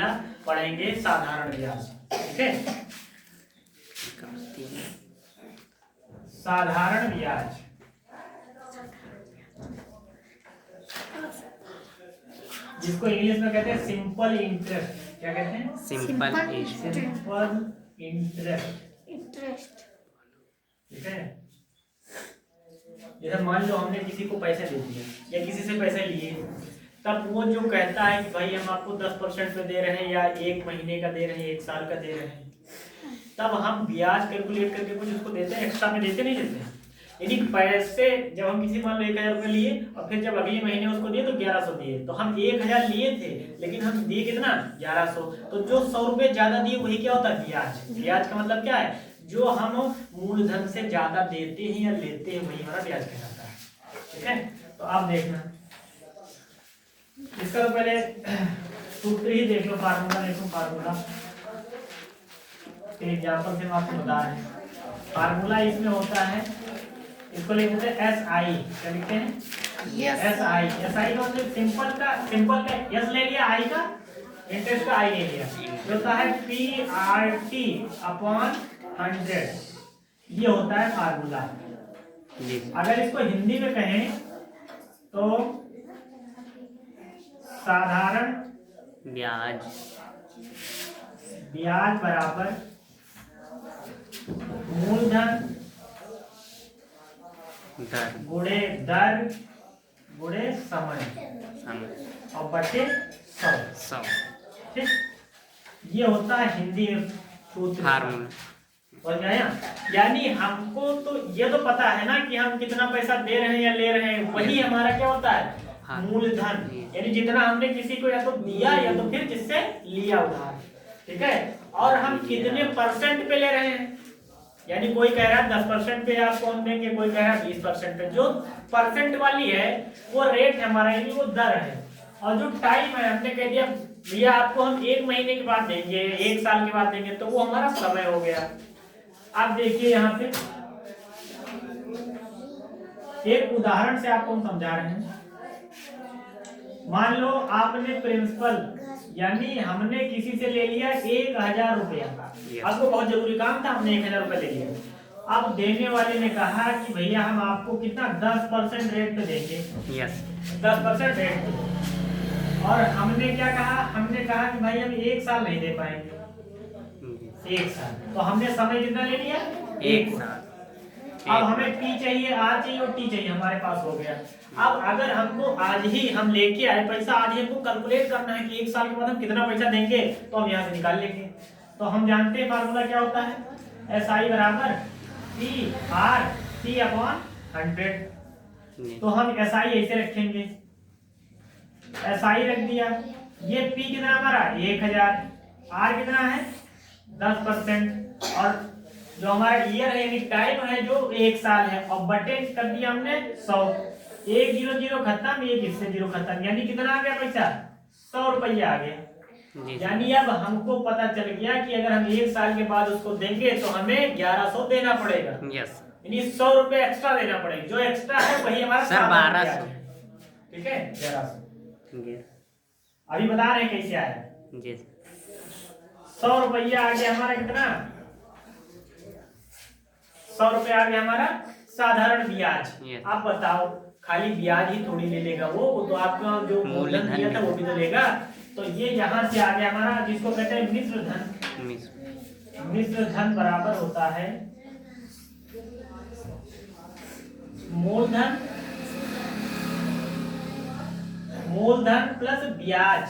पहला पढ़ेंगे साधारण ब्याज। ठीक है, साधारण ब्याज जिसको इंग्लिश में कहते हैं सिंपल इंटरेस्ट। क्या कहते हैं? Simple interest. ठीक है, जैसे मान लो हमने किसी को पैसे दे दिए या किसी से पैसे लिए, तब वो जो कहता है कि भाई हम आपको 10% पे दे रहे हैं या 1 महीने का दे रहे हैं, 1 साल का दे रहे हैं, तब हम ब्याज कैलकुलेट करके कुछ उसको देते हैं, एक्स्ट्रा में देते नहीं देते हैं। यानी पैसे जब हम किसी मान लो 1000 रुपये लिए और फिर जब अगले महीने उसको दिए तो 1100 दिए, तो हम 1000 लिए थे लेकिन हम दिए कितना? 1100। तो जो 100 रुपये ज्यादा दिए वही क्या होता है? ब्याज। ब्याज का मतलब क्या है? जो हम मूलधन से ज्यादा देते हैं या लेते हैं वही हमारा ब्याज कहलाता है। ठीक है, तो आप देखना इसका तो पहले सूत्र ही देख लो, फार्मूला देखो, फार्मूला एग्जाम्पल से हम आपको बता रहे हैं। फार्मूला इसमें होता है, इसको लिखते हैं एस आई। क्या लिखते हैं? S I. एस आई का मतलब सिंपल का एस ले लिया, आई का इंटरेस्ट का आई ले लिया, जो होता है पी आर टी अपॉन 100। ये होता है फार्मूला। अगर इसको हिंदी में कहें तो साधारण ब्याज बराबर मूलधन गुणे दर गुणे समय और बटे 100। ठीक, ये होता है हिंदी सूत्र। और यानी हमको तो ये तो पता है ना कि हम कितना पैसा दे रहे हैं या ले रहे हैं, वही हमारा क्या होता है? मूलधन। यानी जितना हमने किसी को या तो दिया या तो फिर जिससे लिया उधार। ठीक है, और हम कितने परसेंट पे ले रहे हैं, यानी कोई कह रहा है 10% पे आपको हम देंगे, कोई कह रहा है 20% पे। जो परसेंट वाली है वो रेट है हमारा, यानी वो दर है। और जो टाइम है हमने कह दिया भैया आपको हम 1 महीने के बाद देंगे, 1 साल के बाद देंगे, तो वो हमारा समय हो गया। आप देखिए यहाँ पे एक उदाहरण से आपको हम समझा रहे हैं। मान लो आपने प्रिंसिपल यानी हमने किसी से ले लिया 1000 रुपया, आपको बहुत जरूरी काम था, हमने 1000 रुपया ले लिया। अब देने वाले ने कहा कि भैया हम आपको कितना 10% रेट पे देंगे। 10% रेट पे। और हमने क्या कहा? हमने कहा कि भाई हम 1 साल नहीं दे पाएंगे, 1 साल। तो हमने समय कितना ले लिया? 1 साल। अब हमें टी चाहिए, आज चाहिए और टी चाहिए, हमारे पास हो गया। अब अगर हमको आज ही हम लेके आए पैसा, आज ही हमको कैलकुलेट करना है कि 1 साल के बाद हम कितना पैसा देंगे, तो हम यहाँ से निकाल लेंगे। तो हम जानते हैं फार्मूला क्या होता है? एस आई बराबर पी आर टी अपॉन 100। तो हम एस आई ऐसे रखेंगे, एस आई रख दिया। ये पी कितना हमारा? 1000। आर कितना है? 10%। और जो हमारा ईयर है यानी टाइम है जो 1 साल है, और बटे कर दिया हमने 100। 1 0 0 खत्म, 1 इससे 0 खत्म, यानी कितना आ गया पैसा? 100 रुपया आ गया। यानी अब हमको पता चल गया कि अगर हम 1 साल के बाद उसको देंगे तो हमें 1100 देना पड़ेगा। यानी 100 रुपये एक्स्ट्रा देना पड़ेगा। जो एक्स्ट्रा है वही हमारा 1200। ठीक है, 1100। अभी बता रहे हैं कैसे आया। 100 रुपया आ गया हमारा कितना? 100 रुपया आ गया हमारा साधारण ब्याज। आप बताओ, खाली ब्याज ही थोड़ी ले लेगा वो तो आपका जो मूलधन दिया था वो भी तो लेगा। तो ये यहाँ से आ गया हमारा, जिसको कहते हैं मिश्र धन। मिश्र धन बराबर होता है मूलधन प्लस ब्याज।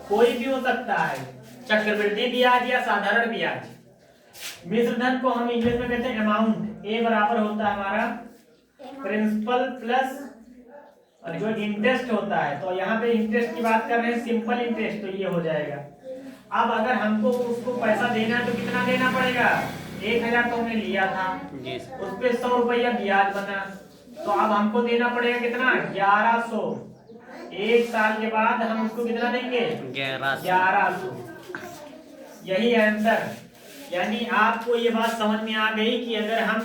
कोई भी हो सकता है, चक्रवृद्धि ब्याज या साधारण ब्याज। मिश्र धन को हम इंग्लिश में कहते हैं अमाउंट। ए बराबर होता है हमारा प्रिंसिपल प्लस जो इंटरेस्ट होता है। तो यहाँ पे इंटरेस्ट की बात कर रहे हैं, सिंपल इंटरेस्ट, तो ये हो जाएगा। अब अगर हमको उसको पैसा देना है तो कितना देना पड़ेगा? 1000 तो हमने लिया था, उस पे 100 रुपया ब्याज बना, तो अब हमको देना पड़ेगा कितना? 1100। 1 साल के बाद हम उसको कितना देंगे? 1100। यही आंसर। यानी आपको ये बात समझ में आ गई कि अगर हम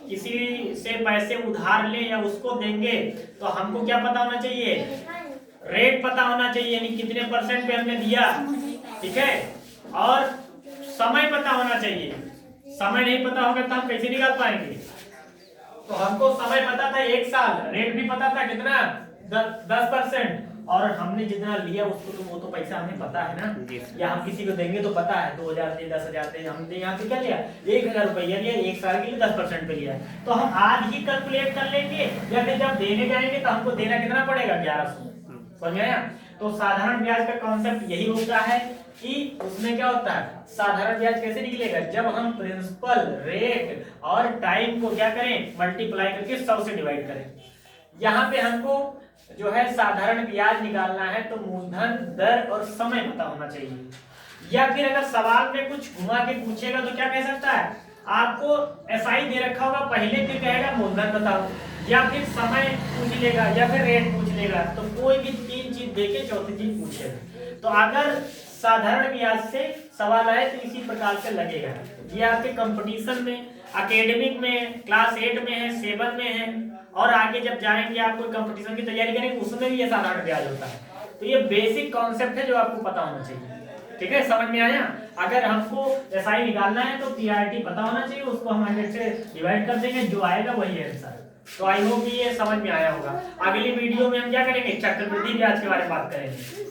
किसी से पैसे उधार लें या उसको देंगे तो हमको क्या पता होना चाहिए? रेट पता होना चाहिए, यानी कितने परसेंट पे हमने दिया, ठीक है, और समय पता होना चाहिए। समय नहीं पता होगा तो हम कैसे निकाल पाएंगे। तो हमको समय पता था 1 साल, रेट भी पता था कितना 10%, और हमने जितना लिया उसको तो वो तो पैसा हमें पता है ना, या हम किसी को देंगे तो पता है 2000 दे 10,000 दे, हमने यहाँ पे क्या लिया 1000 रुपया लिया, 1 साल के लिए 10% पे लिया है। तो हम आज ही कैलकुलेट कर लेंगे, या फिर जब देने जाएंगे तो हमको देना कितना पड़ेगा 1100, समझ में आया। तो साधारण ब्याज का कॉन्सेप्ट यही होता है कि उसमें क्या होता है, साधारण ब्याज कैसे निकलेगा, जब हम प्रिंसिपल, रेट और टाइम को क्या करें, मल्टीप्लाई करके 100 से डिवाइड करें। यहाँ पे हमको जो है साधारण ब्याज निकालना है तो मूलधन, दर और समय पता होना चाहिए। या फिर अगर सवाल में कुछ घुमा के पूछेगा तो क्या कह सकता है, आपको एसआई दे रखा होगा, पहले फिर कहेगा मूलधन बताओ, या फिर समय पूछ लेगा, या फिर रेट पूछ लेगा, तो कोई भी 3 चीज देके चौथी चीज पूछेगा। तो अगर साधारण ब्याज से सवाल आए तो इसी प्रकार से लगेगा। ये आपके कंपटीशन में, एकेडमिक में, क्लास 8 में है, 7 में है, और आगे जब जाएंगे आप कोई कंपटीशन की तैयारी करेंगे उसमें भी ये साधारण ब्याज होता है। तो ये बेसिक कॉन्सेप्ट है जो आपको पता होना चाहिए, ठीक है, समझ में आया। अगर हमको एसआई निकालना है तो पीआरटी पता होना चाहिए, उसको हम 100 से डिवाइड कर देंगे, जो आएगा वही आंसर। तो आई होप ये समझ में आया होगा। अगली वीडियो में हम क्या करेंगे, चक्रवृद्धि ब्याज के बारे में बात करेंगे।